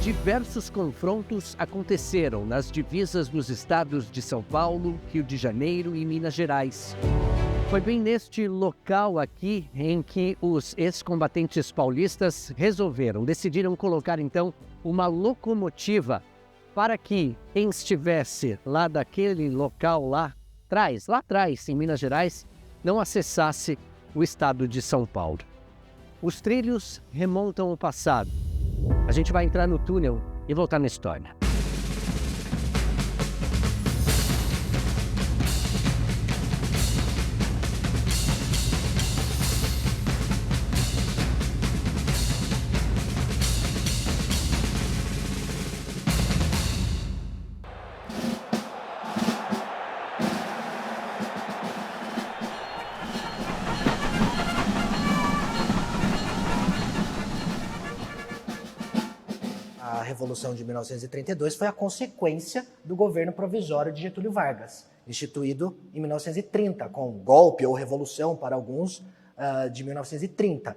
Diversos confrontos aconteceram nas divisas dos estados de São Paulo, Rio de Janeiro e Minas Gerais. Foi bem neste local aqui em que os ex-combatentes paulistas decidiram colocar então uma locomotiva para que quem estivesse lá daquele local lá atrás, em Minas Gerais, não acessasse o estado de São Paulo. Os trilhos remontam ao passado. A gente vai entrar no túnel e voltar na história. A Revolução de 1932 foi a consequência do governo provisório de Getúlio Vargas, instituído em 1930, com o golpe ou revolução para alguns de 1930,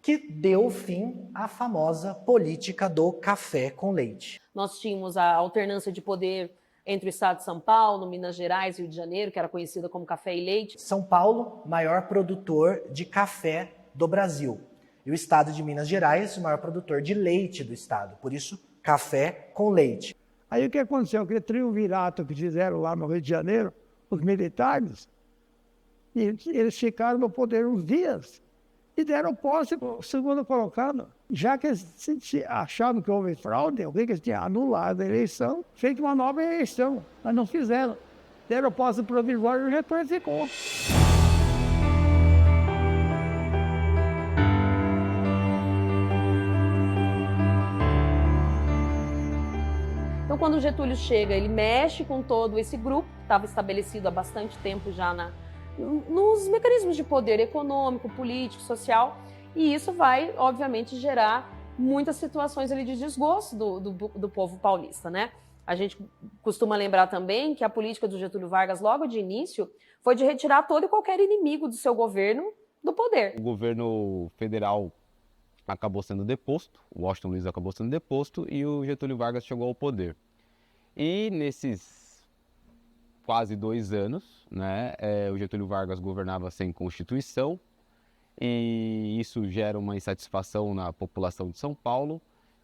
que deu fim à famosa política do café com leite. Nós tínhamos a alternância de poder entre o estado de São Paulo, Minas Gerais e Rio de Janeiro, que era conhecida como café e leite. São Paulo, maior produtor de café do Brasil. E o estado de Minas Gerais, o maior produtor de leite do estado. Por isso, café com leite. Aí o que aconteceu? Aquele triunvirato que fizeram lá no Rio de Janeiro, os militares, eles ficaram no poder uns dias e deram posse para o segundo colocado. Já que eles achavam que houve fraude, o que eles tinham anulado a eleição, feito uma nova eleição, mas não fizeram. Deram posse provisória e o retorno ficou. Então, quando o Getúlio chega, ele mexe com todo esse grupo, que estava estabelecido há bastante tempo já nos mecanismos de poder econômico, político, social, e isso vai, obviamente, gerar muitas situações ali de desgosto do povo paulista, né? A gente costuma lembrar também que a política do Getúlio Vargas, logo de início, foi de retirar todo e qualquer inimigo do seu governo do poder. O governo federal acabou sendo deposto, o Washington Luiz acabou sendo deposto e o Getúlio Vargas chegou ao poder. E nesses quase 2 anos, né, o Getúlio Vargas governava sem Constituição e isso gera uma insatisfação na população de São Paulo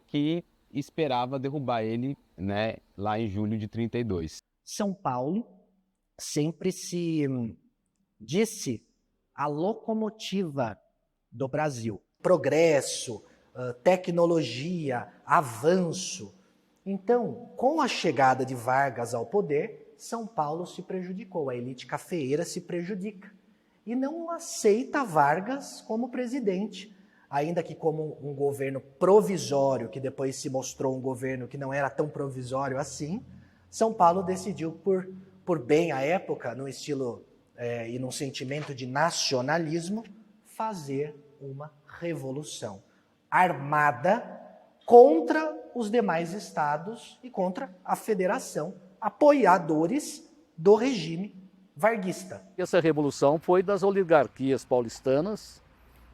que esperava derrubar ele, né, lá em julho de 32. São Paulo sempre se disse a locomotiva do Brasil. Progresso, tecnologia, avanço. Então, com a chegada de Vargas ao poder, São Paulo se prejudicou, a elite cafeeira se prejudica e não aceita Vargas como presidente, ainda que como um governo provisório, que depois se mostrou um governo que não era tão provisório assim. São Paulo decidiu, por bem à época, no estilo e num sentimento de nacionalismo, fazer uma revolução armada contra os demais estados e contra a federação, apoiadores do regime varguista. Essa revolução foi das oligarquias paulistanas,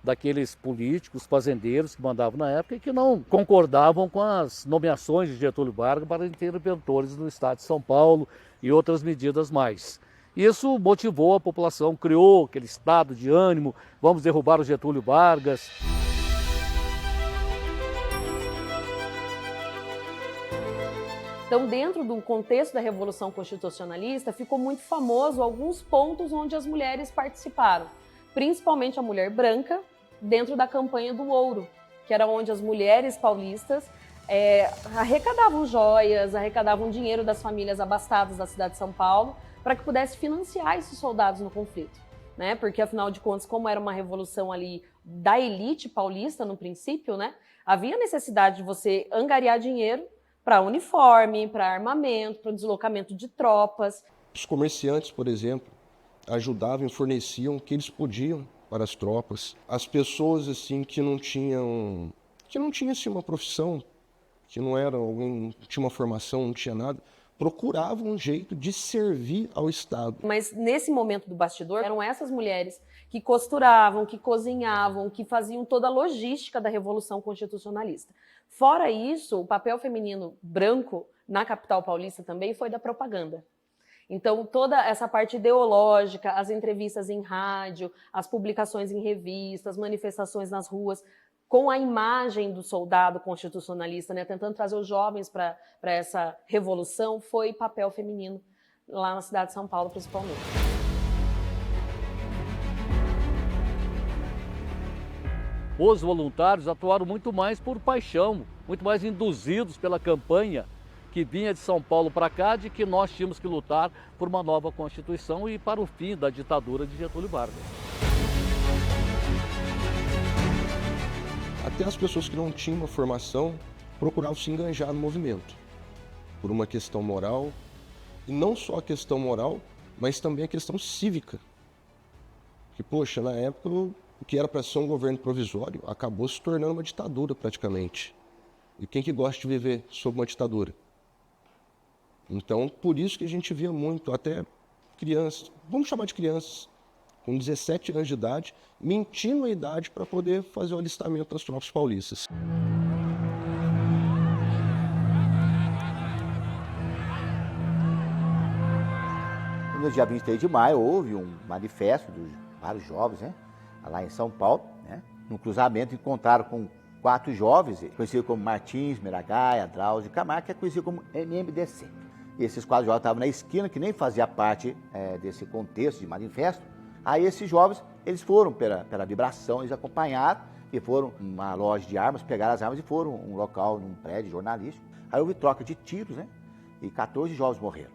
daqueles políticos, fazendeiros que mandavam na época e que não concordavam com as nomeações de Getúlio Vargas para interventores no estado de São Paulo e outras medidas mais. Isso motivou a população, criou aquele estado de ânimo, vamos derrubar o Getúlio Vargas. Então, dentro do contexto da Revolução Constitucionalista, ficou muito famoso alguns pontos onde as mulheres participaram, principalmente a mulher branca, dentro da campanha do ouro, que era onde as mulheres paulistas arrecadavam joias, arrecadavam dinheiro das famílias abastadas da cidade de São Paulo, para que pudesse financiar esses soldados no conflito, né? Porque, afinal de contas, como era uma revolução ali da elite paulista no princípio, né? Havia necessidade de você angariar dinheiro para uniforme, para armamento, para o deslocamento de tropas. Os comerciantes, por exemplo, ajudavam e forneciam o que eles podiam para as tropas. As pessoas assim que não tinham assim, uma profissão, que não era alguém, não tinha uma formação, não tinha nada, procuravam um jeito de servir ao Estado. Mas nesse momento do bastidor, eram essas mulheres que costuravam, que cozinhavam, que faziam toda a logística da Revolução Constitucionalista. Fora isso, o papel feminino branco na capital paulista também foi da propaganda. Então, toda essa parte ideológica, as entrevistas em rádio, as publicações em revistas, as manifestações nas ruas, com a imagem do soldado constitucionalista, né, tentando trazer os jovens para essa revolução, foi papel feminino lá na cidade de São Paulo, principalmente. Os voluntários atuaram muito mais por paixão, muito mais induzidos pela campanha que vinha de São Paulo para cá, de que nós tínhamos que lutar por uma nova Constituição e para o fim da ditadura de Getúlio Vargas. Até as pessoas que não tinham uma formação procuravam se enganjar no movimento, por uma questão moral, e não só a questão moral, mas também a questão cívica. Que, poxa, na época, o que era para ser um governo provisório acabou se tornando uma ditadura praticamente. E quem que gosta de viver sob uma ditadura? Então, por isso que a gente via muito, até crianças, vamos chamar de crianças, com 17 anos de idade, mentindo a idade para poder fazer o alistamento das tropas paulistas. No dia 23 de maio houve um manifesto dos vários jovens, né, lá em São Paulo, né, no cruzamento encontraram com 4 jovens, conhecidos como Martins, Miragaia, Drauzio e Camargo, que é conhecido como MMDC. E esses 4 jovens estavam na esquina, que nem fazia parte desse contexto de manifesto. Aí esses jovens, eles foram pela vibração, eles acompanharam e foram numa loja de armas, pegaram as armas e foram um local, num prédio jornalístico. Aí houve troca de tiros, né? E 14 jovens morreram.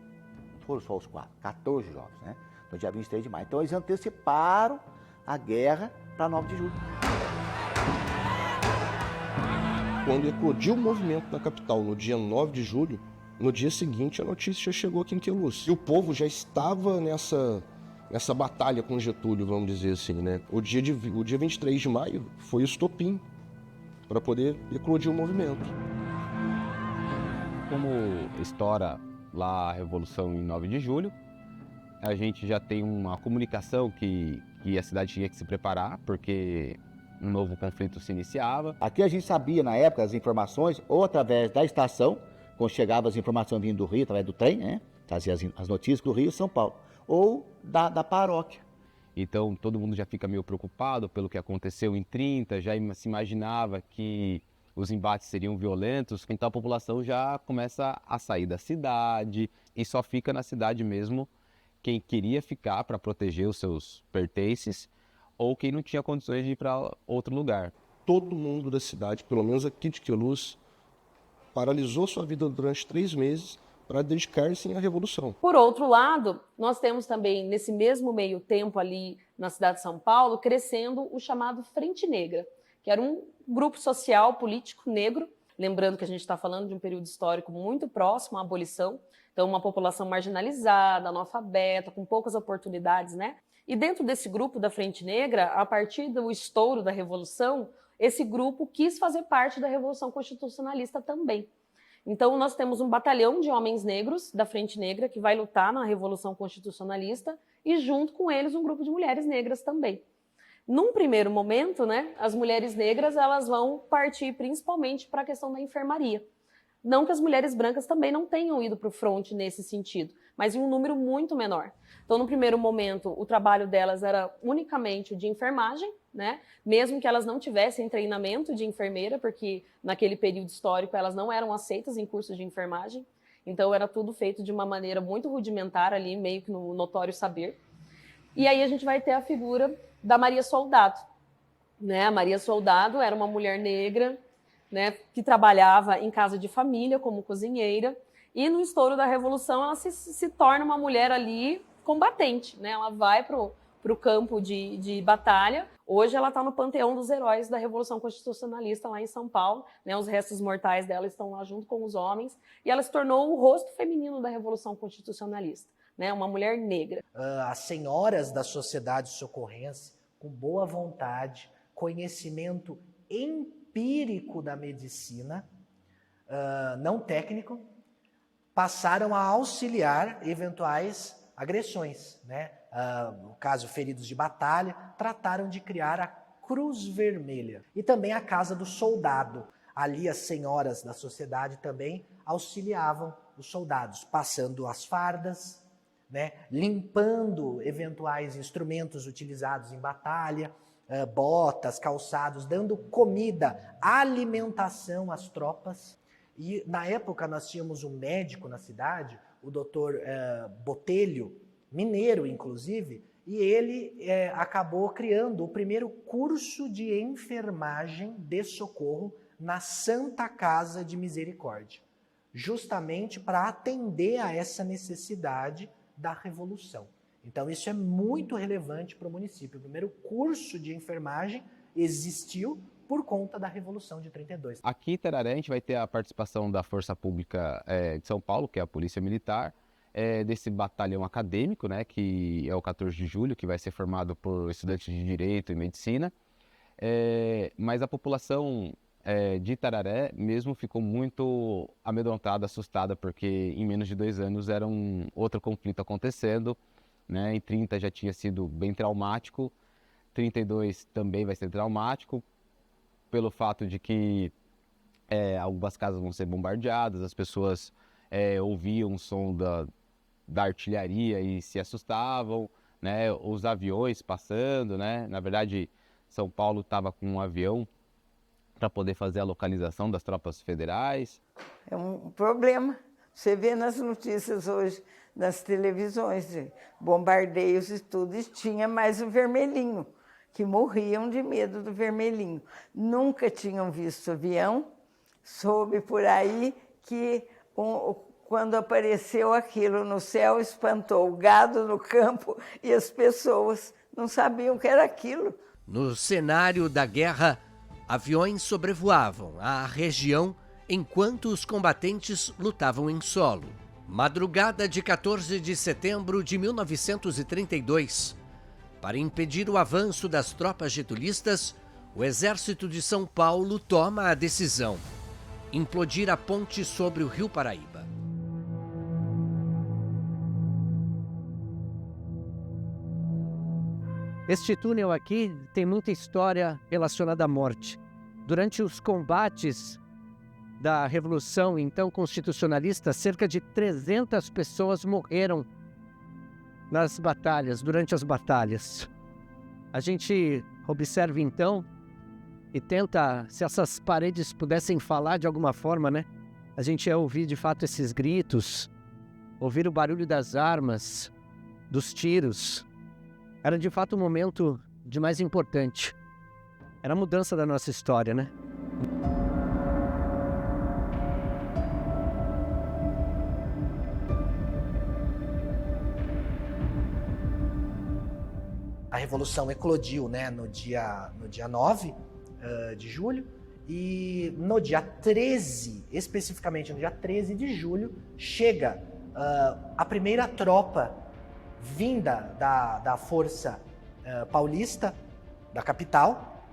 Não foram só os 4, 14 jovens, né? No dia 23 de maio. Então eles anteciparam a guerra para 9 de julho. Quando eclodiu o movimento na capital no dia 9 de julho, no dia seguinte a notícia chegou aqui em Queluz. E o povo já estava nessa batalha com Getúlio, vamos dizer assim, né? O dia 23 de maio foi o estopim para poder eclodir o movimento. Como estoura lá a Revolução em 9 de julho, a gente já tem uma comunicação que a cidade tinha que se preparar, porque um novo conflito se iniciava. Aqui a gente sabia, na época, as informações, ou através da estação, quando chegavam as informações vindo do Rio, através do trem, né? Trazia as notícias do Rio e São Paulo. Ou da paróquia. Então todo mundo já fica meio preocupado pelo que aconteceu em 30, já se imaginava que os embates seriam violentos, então a população já começa a sair da cidade e só fica na cidade mesmo quem queria ficar para proteger os seus pertences ou quem não tinha condições de ir para outro lugar. Todo mundo da cidade, pelo menos aqui de Queluz, paralisou sua vida durante 3 meses para dedicar-se à Revolução. Por outro lado, nós temos também, nesse mesmo meio tempo ali na cidade de São Paulo, crescendo o chamado Frente Negra, que era um grupo social, político negro, lembrando que a gente está falando de um período histórico muito próximo à abolição, então uma população marginalizada, analfabeta, com poucas oportunidades, né? E dentro desse grupo da Frente Negra, a partir do estouro da Revolução, esse grupo quis fazer parte da Revolução Constitucionalista também. Então, nós temos um batalhão de homens negros da Frente Negra que vai lutar na Revolução Constitucionalista e, junto com eles, um grupo de mulheres negras também. Num primeiro momento, né, as mulheres negras elas vão partir principalmente para a questão da enfermaria. Não que as mulheres brancas também não tenham ido para o fronte nesse sentido, mas em um número muito menor. Então, no primeiro momento, o trabalho delas era unicamente o de enfermagem, né? Mesmo que elas não tivessem treinamento de enfermeira, porque naquele período histórico elas não eram aceitas em cursos de enfermagem, então era tudo feito de uma maneira muito rudimentar ali, meio que no notório saber. E aí a gente vai ter a figura da Maria Soldado, né? A Maria Soldado era uma mulher negra, né, que trabalhava em casa de família como cozinheira, e no estouro da Revolução ela se torna uma mulher ali combatente, né? Ela vai para o campo de batalha. Hoje ela está no panteão dos heróis da Revolução Constitucionalista lá em São Paulo, né? Os restos mortais dela estão lá junto com os homens, e ela se tornou o rosto feminino da Revolução Constitucionalista, né? Uma mulher negra. As senhoras da sociedade socorrense, com boa vontade, conhecimento empírico da medicina, não técnico, passaram a auxiliar eventuais agressões, né? No caso, feridos de batalha, trataram de criar a Cruz Vermelha. E também a Casa do Soldado. Ali as senhoras da sociedade também auxiliavam os soldados, passando as fardas, né? Limpando eventuais instrumentos utilizados em batalha, botas, calçados, dando comida, alimentação às tropas. E na época nós tínhamos um médico na cidade, o doutor Botelho, mineiro inclusive, e ele acabou criando o primeiro curso de enfermagem de socorro na Santa Casa de Misericórdia, justamente para atender a essa necessidade da Revolução. Então isso é muito relevante para o município. O primeiro curso de enfermagem existiu por conta da Revolução de 32. Aqui em Tararé a gente vai ter a participação da Força Pública de São Paulo, que é a Polícia Militar, desse batalhão acadêmico, né, que é o 14 de julho, que vai ser formado por estudantes de Direito e Medicina, mas a população de Tararé mesmo ficou muito amedrontada, assustada, porque em menos de 2 anos era um outro conflito acontecendo, né, em 30 já tinha sido bem traumático, 32 também vai ser traumático, pelo fato de que algumas casas vão ser bombardeadas, as pessoas ouviam o som da artilharia e se assustavam, né? Os aviões passando, né? Na verdade, São Paulo estava com um avião para poder fazer a localização das tropas federais. É um problema. Você vê nas notícias hoje, nas televisões, bombardeios e tudo, e tinha mais o vermelhinho, que morriam de medo do vermelhinho. Nunca tinham visto avião, soube por aí que quando apareceu aquilo no céu, espantou o gado no campo e as pessoas não sabiam o que era aquilo. No cenário da guerra, aviões sobrevoavam a região enquanto os combatentes lutavam em solo. Madrugada de 14 de setembro de 1932. Para impedir o avanço das tropas getulistas, o Exército de São Paulo toma a decisão: implodir a ponte sobre o Rio Paraíba. Este túnel aqui tem muita história relacionada à morte. Durante os combates da Revolução, então, constitucionalista, cerca de 300 pessoas morreram nas batalhas, durante as batalhas. A gente observa, então, e tenta, se essas paredes pudessem falar de alguma forma, né? A gente ia ouvir, de fato, esses gritos, ouvir o barulho das armas, dos tiros. Era, de fato, um momento de mais importante. Era a mudança da nossa história, né? A Revolução eclodiu, né, no dia 9 de julho, e no dia 13, especificamente no dia 13 de julho, chega a primeira tropa vinda da força paulista, da capital,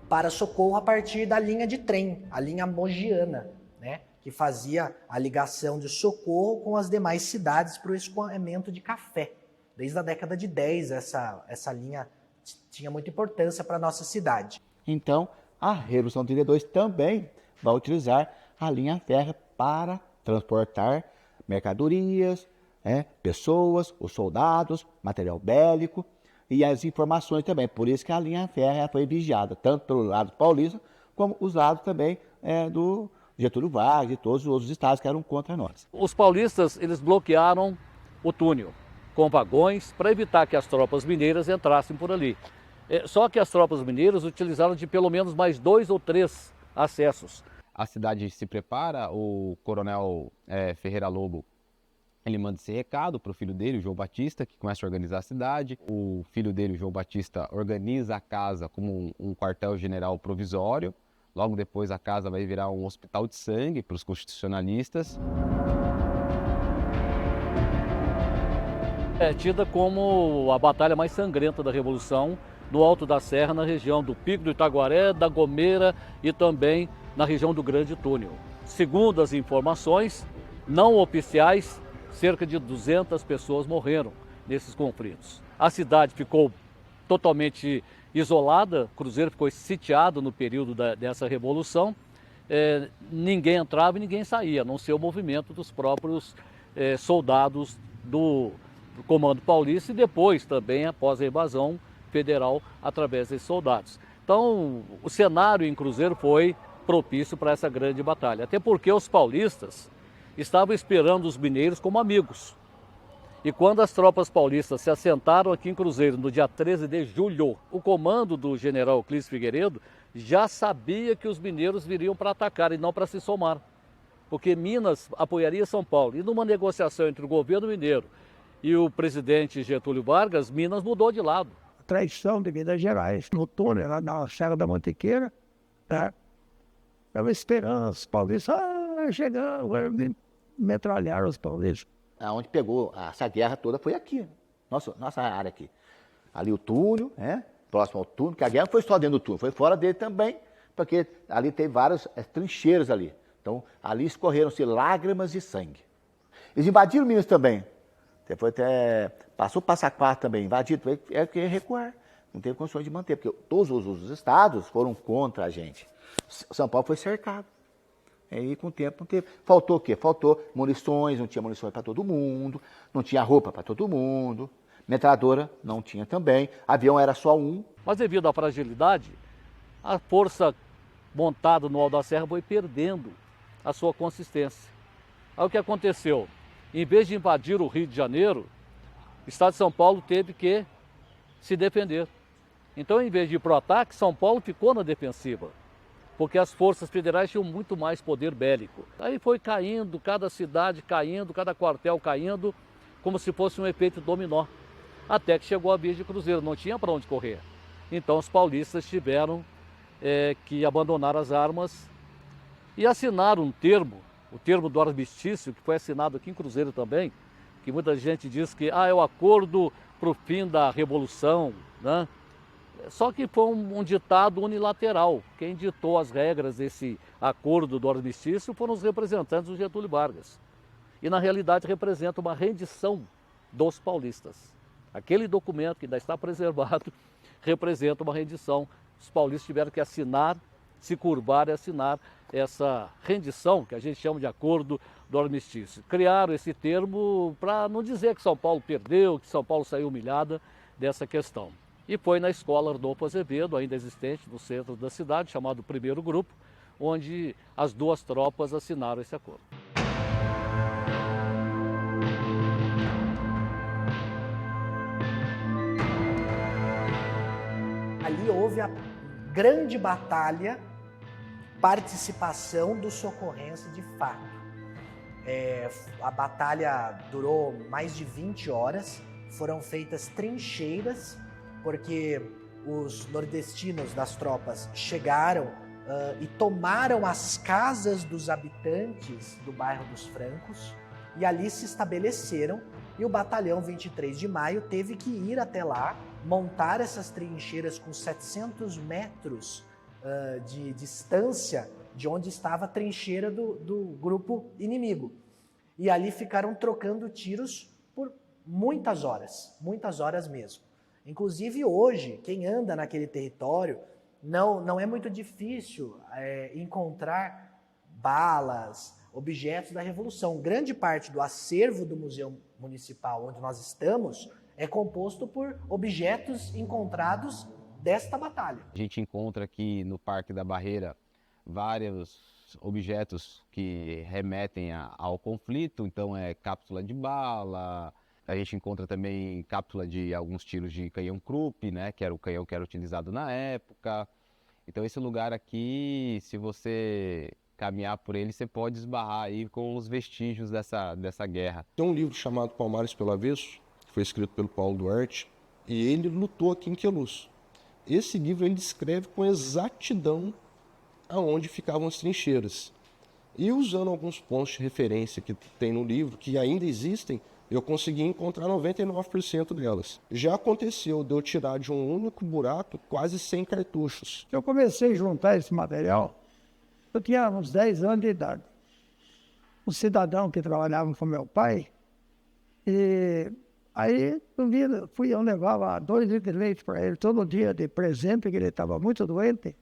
para socorro a partir da linha de trem, a linha mogiana, né, que fazia a ligação de Socorro com as demais cidades para o escoamento de café. Desde a década de 10, essa linha tinha muita importância para a nossa cidade. Então, a Revolução 32 também vai utilizar a linha férrea para transportar mercadorias, pessoas, os soldados, material bélico e as informações também. Por isso que a linha férrea foi vigiada, tanto pelo lado paulista, como os lados também do Getúlio Vargas e todos os outros estados que eram contra nós. Os paulistas, eles bloquearam o túnel com vagões para evitar que as tropas mineiras entrassem por ali. Só que as tropas mineiras utilizaram de pelo menos mais 2 ou 3 acessos. A cidade se prepara, o coronel Ferreira Lobo, ele manda esse recado para o filho dele, o João Batista, que começa a organizar a cidade. O filho dele, o João Batista, organiza a casa como um quartel-general provisório. Logo depois a casa vai virar um hospital de sangue para os constitucionalistas. É tida como a batalha mais sangrenta da Revolução, no Alto da Serra, na região do Pico do Itaguaré, da Gomeira e também na região do Grande Túnel. Segundo as informações, não oficiais, cerca de 200 pessoas morreram nesses conflitos. A cidade ficou totalmente isolada, o Cruzeiro ficou sitiado no período dessa revolução, ninguém entrava e ninguém saía, a não ser o movimento dos próprios soldados do Comando Paulista e depois também após a invasão federal através desses soldados. Então o cenário em Cruzeiro foi propício para essa grande batalha, até porque os paulistas estavam esperando os mineiros como amigos. E quando as tropas paulistas se assentaram aqui em Cruzeiro no dia 13 de julho, o comando do general Euclides Figueiredo já sabia que os mineiros viriam para atacar e não para se somar. Porque Minas apoiaria São Paulo. E numa negociação entre o governo mineiro e o presidente Getúlio Vargas, Minas mudou de lado. A traição de Minas Gerais, no túnel, lá na Serra da Mantiqueira, né? Estava esperando os paulistas, chegando, metralharam os paulistas. Onde pegou essa guerra toda foi aqui, nossa área aqui. Ali o túnel, né? Próximo ao túnel, que a guerra não foi só dentro do túnel, foi fora dele também, porque ali tem várias trincheiras ali. Então, ali escorreram-se lágrimas de sangue. Eles invadiram Minas também. Depois passou Passa Quatro também, invadido, é que recuar. Não teve condições de manter, porque todos os estados foram contra a gente. São Paulo foi cercado. Aí com o tempo não teve. Faltou o quê? Faltou munições, não tinha munições para todo mundo, não tinha roupa para todo mundo, metralhadora não tinha também, avião era só um. Mas devido à fragilidade, a força montada no Alto da Serra foi perdendo a sua consistência. Aí o que aconteceu? Em vez de invadir o Rio de Janeiro, o estado de São Paulo teve que se defender. Então, em vez de ir para o ataque, São Paulo ficou na defensiva, porque as forças federais tinham muito mais poder bélico. Aí foi caindo, cada cidade caindo, cada quartel caindo, como se fosse um efeito dominó. Até que chegou a vez de Cruzeiro, não tinha para onde correr. Então os paulistas tiveram que abandonar as armas e assinar um termo, o termo do armistício, que foi assinado aqui em Cruzeiro também, que muita gente diz que é o acordo para o fim da Revolução, né? Só que foi um ditado unilateral. Quem ditou as regras desse acordo do armistício foram os representantes do Getúlio Vargas. E na realidade representa uma rendição dos paulistas. Aquele documento que ainda está preservado representa uma rendição. Os paulistas tiveram que assinar, se curvar e assinar essa rendição, que a gente chama de acordo do armistício. Criaram esse termo para não dizer que São Paulo perdeu, que São Paulo saiu humilhada dessa questão. E foi na escola Arnolfo Azevedo, ainda existente no centro da cidade, chamado Primeiro Grupo, onde as duas tropas assinaram esse acordo. Ali houve a grande batalha, participação do socorrense de fato. A batalha durou mais de 20 horas, foram feitas trincheiras, porque os nordestinos das tropas chegaram e tomaram as casas dos habitantes do bairro dos Francos e ali se estabeleceram, e o batalhão 23 de maio teve que ir até lá, montar essas trincheiras com 700 metros de distância de onde estava a trincheira do grupo inimigo. E ali ficaram trocando tiros por muitas horas mesmo. Inclusive hoje, quem anda naquele território, não é muito difícil encontrar balas, objetos da Revolução. Grande parte do acervo do Museu Municipal onde nós estamos é composto por objetos encontrados desta batalha. A gente encontra aqui no Parque da Barreira vários objetos que remetem ao conflito, então cápsula de bala. A gente encontra também cápsula de alguns tiros de canhão Krupp, né, que era o canhão que era utilizado na época. Então esse lugar aqui, se você caminhar por ele, você pode esbarrar aí com os vestígios dessa guerra. Tem um livro chamado Palmares pelo Avesso, que foi escrito pelo Paulo Duarte, e ele lutou aqui em Queluz. Esse livro ele descreve com exatidão aonde ficavam as trincheiras. E usando alguns pontos de referência que tem no livro, que ainda existem, eu consegui encontrar 99% delas. Já aconteceu de eu tirar de um único buraco quase 100 cartuchos. Eu comecei a juntar esse material, eu tinha uns 10 anos de idade. um cidadão que trabalhava com meu pai, e aí eu levava 2 litros de leite para ele todo dia de presente, que ele estava muito doente.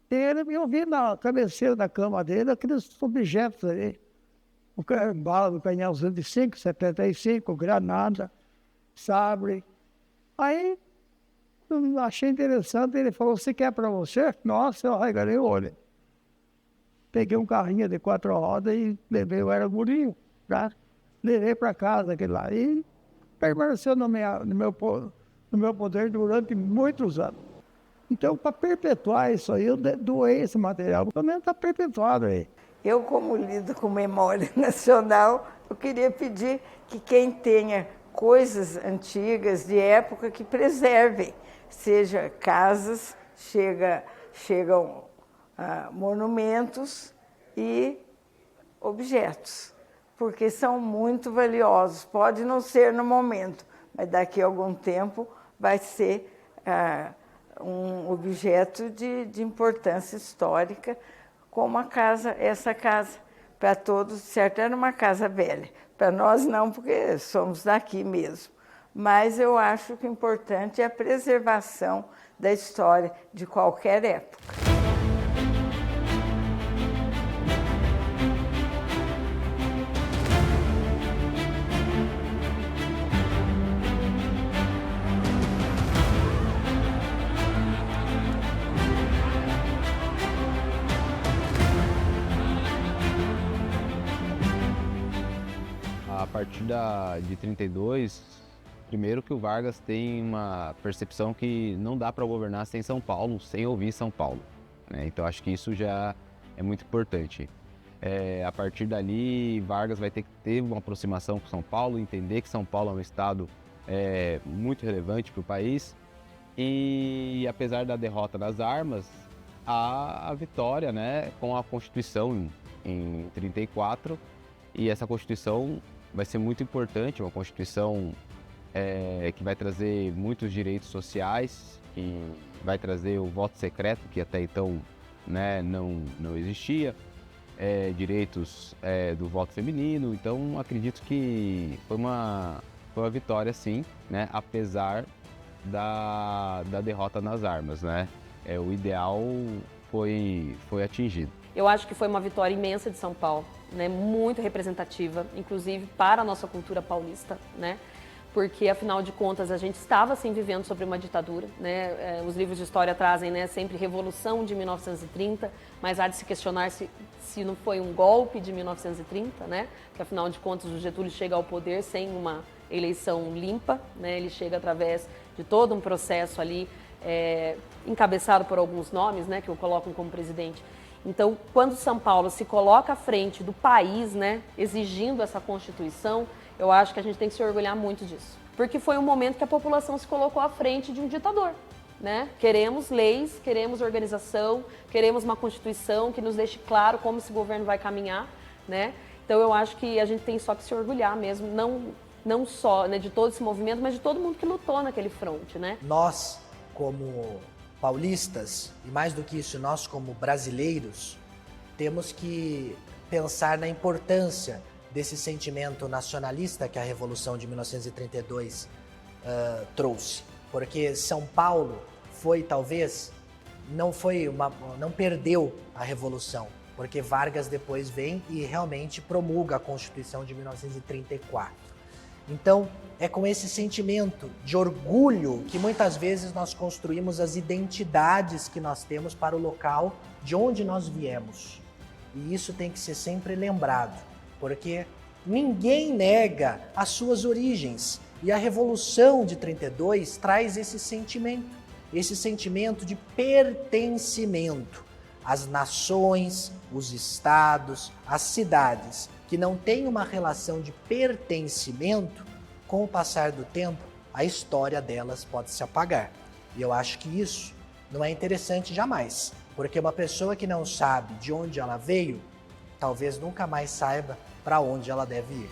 E eu vi na cabeceira da cama dele aqueles objetos aí. Bala do canhão 105, 75, granada, sabre. Aí eu achei interessante, ele falou, você quer para você? Nossa, eu arregalei o olho. Peguei um carrinho de 4 rodas e levei, eu era gurinho, tá? Levei para casa aquele lá e permaneceu no meu poder durante muitos anos. Então, para perpetuar isso aí, eu doei esse material, pelo menos está perpetuado aí. Eu, como lido com memória nacional, eu queria pedir que quem tenha coisas antigas, de época, que preservem, seja casas, chegam monumentos e objetos, porque são muito valiosos. Pode não ser no momento, mas daqui a algum tempo vai ser um objeto de importância histórica, como essa casa. Para todos, certo, era uma casa velha. Para nós não, porque somos daqui mesmo. Mas eu acho que o importante é a preservação da história de qualquer época. A partir de 32, primeiro que o Vargas tem uma percepção que não dá para governar sem São Paulo, sem ouvir São Paulo, né? Então acho que isso já é muito importante. A partir dali, Vargas vai ter que ter uma aproximação com São Paulo, entender que São Paulo é um estado muito relevante para o país e, apesar da derrota das armas, a vitória, né, com a Constituição em 34, e essa Constituição vai ser muito importante, uma Constituição que vai trazer muitos direitos sociais, que vai trazer o voto secreto, que até então, né, não existia, direitos do voto feminino. Então acredito que foi uma vitória, sim, né, apesar da derrota nas armas, né? O ideal foi atingido. Eu acho que foi uma vitória imensa de São Paulo, né? Muito representativa, inclusive para a nossa cultura paulista, né? Porque, afinal de contas, a gente estava assim vivendo sobre uma ditadura, né? Os livros de história trazem, né, sempre Revolução de 1930, mas há de se questionar se não foi um golpe de 1930, né? Porque, afinal de contas, o Getúlio chega ao poder sem uma eleição limpa, né? Ele chega através de todo um processo ali, encabeçado por alguns nomes, né, que o colocam como presidente. Então, quando São Paulo se coloca à frente do país, né, exigindo essa Constituição, eu acho que a gente tem que se orgulhar muito disso. Porque foi um momento que a população se colocou à frente de um ditador, né? Queremos leis, queremos organização, queremos uma Constituição que nos deixe claro como esse governo vai caminhar, né? Então, eu acho que a gente tem só que se orgulhar mesmo, não só, né, de todo esse movimento, mas de todo mundo que lutou naquele fronte, né? Nós, como paulistas, e mais do que isso, nós como brasileiros, temos que pensar na importância desse sentimento nacionalista que a Revolução de 1932 trouxe. Porque São Paulo foi, talvez, não perdeu a Revolução, porque Vargas depois vem e realmente promulga a Constituição de 1934. Então, é com esse sentimento de orgulho que muitas vezes nós construímos as identidades que nós temos para o local de onde nós viemos. E isso tem que ser sempre lembrado, porque ninguém nega as suas origens. E a Revolução de 32 traz esse sentimento de pertencimento às nações, os estados, as cidades, que não têm uma relação de pertencimento. Com o passar do tempo, a história delas pode se apagar. E eu acho que isso não é interessante jamais, porque uma pessoa que não sabe de onde ela veio, talvez nunca mais saiba para onde ela deve ir.